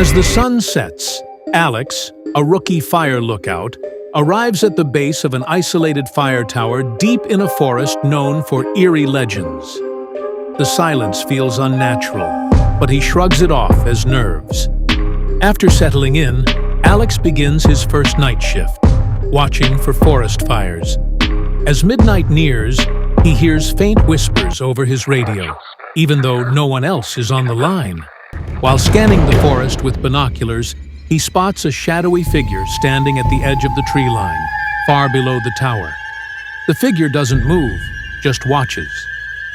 As the sun sets, Alex, a rookie fire lookout, arrives at the base of an isolated fire tower deep in a forest known for eerie legends. The silence feels unnatural, but he shrugs it off as nerves. After settling in, Alex begins his first night shift, watching for forest fires. As midnight nears, he hears faint whispers over his radio, even though no one else is on the line. While scanning the forest with binoculars, he spots a shadowy figure standing at the edge of the tree line, far below the tower. The figure doesn't move, just watches,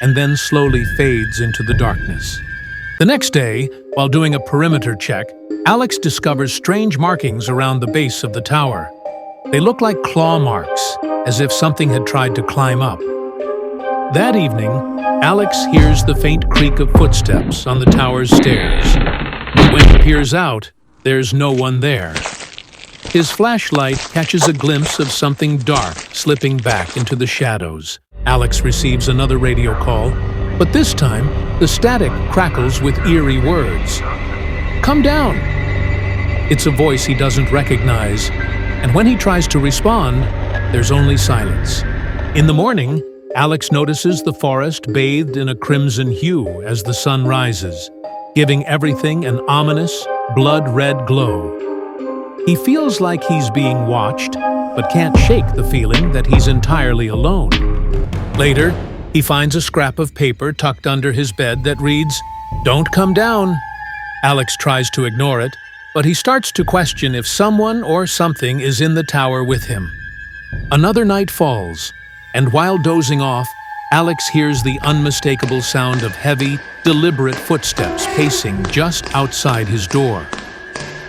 and then slowly fades into the darkness. The next day, while doing a perimeter check, Alex discovers strange markings around the base of the tower. They look like claw marks, as if something had tried to climb up. That evening, Alex hears the faint creak of footsteps on the tower's stairs. But when he peers out, there's no one there. His flashlight catches a glimpse of something dark slipping back into the shadows. Alex receives another radio call, but this time, the static crackles with eerie words. "Come down!" It's a voice he doesn't recognize, and when he tries to respond, there's only silence. In the morning, Alex notices the forest bathed in a crimson hue as the sun rises, giving everything an ominous, blood-red glow. He feels like he's being watched, but can't shake the feeling that he's entirely alone. Later, he finds a scrap of paper tucked under his bed that reads, "Don't come down." Alex tries to ignore it, but he starts to question if someone or something is in the tower with him. Another night falls, and while dozing off, Alex hears the unmistakable sound of heavy, deliberate footsteps pacing just outside his door.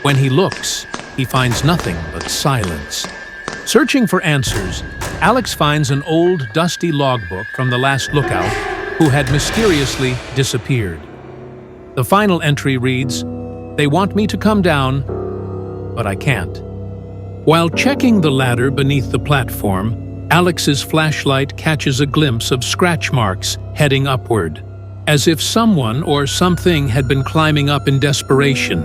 When he looks, he finds nothing but silence. Searching for answers, Alex finds an old, dusty logbook from the last lookout who had mysteriously disappeared. The final entry reads, "They want me to come down, but I can't." While checking the ladder beneath the platform, Alex's flashlight catches a glimpse of scratch marks heading upward, as if someone or something had been climbing up in desperation.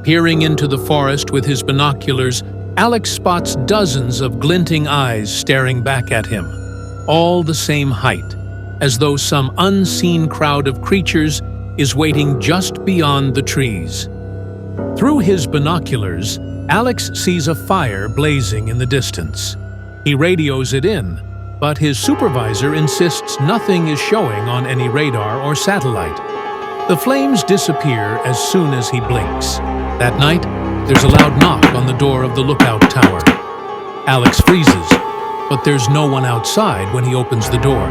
Peering into the forest with his binoculars, Alex spots dozens of glinting eyes staring back at him, all the same height, as though some unseen crowd of creatures is waiting just beyond the trees. Through his binoculars, Alex sees a fire blazing in the distance. He radios it in, but his supervisor insists nothing is showing on any radar or satellite. The flames disappear as soon as he blinks. That night, there's a loud knock on the door of the lookout tower. Alex freezes, but there's no one outside when he opens the door.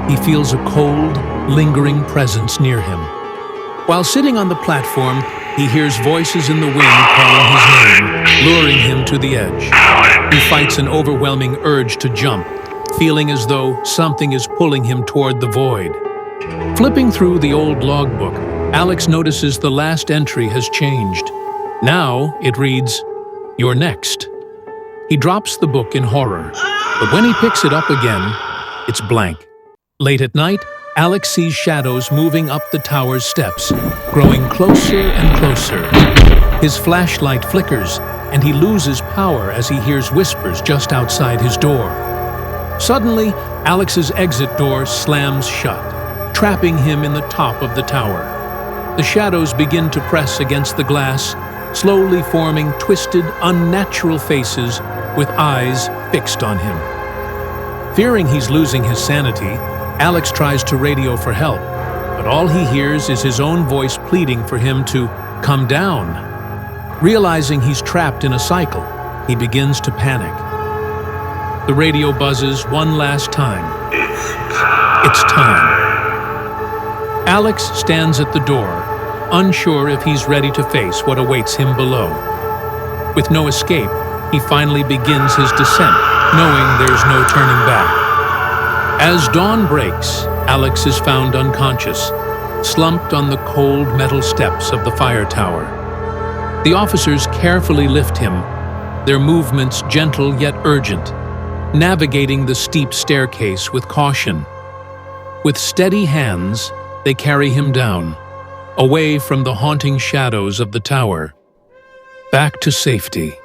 He feels a cold, lingering presence near him. While sitting on the platform, he hears voices in the wind calling his name, luring him to the edge. He fights an overwhelming urge to jump, feeling as though something is pulling him toward the void. Flipping through the old logbook, Alex notices the last entry has changed. Now it reads, "You're next." He drops the book in horror, but when he picks it up again, it's blank. Late at night, Alex sees shadows moving up the tower's steps, growing closer and closer. His flashlight flickers, and he loses power as he hears whispers just outside his door. Suddenly, Alex's exit door slams shut, trapping him in the top of the tower. The shadows begin to press against the glass, slowly forming twisted, unnatural faces with eyes fixed on him. Fearing he's losing his sanity, Alex tries to radio for help, but all he hears is his own voice pleading for him to come down. Realizing he's trapped in a cycle, he begins to panic. The radio buzzes one last time. It's time. Alex stands at the door, unsure if he's ready to face what awaits him below. With no escape, he finally begins his descent, knowing there's no turning back. As dawn breaks, Alex is found unconscious, slumped on the cold metal steps of the fire tower. The officers carefully lift him, their movements gentle yet urgent, navigating the steep staircase with caution. With steady hands, they carry him down, away from the haunting shadows of the tower, back to safety.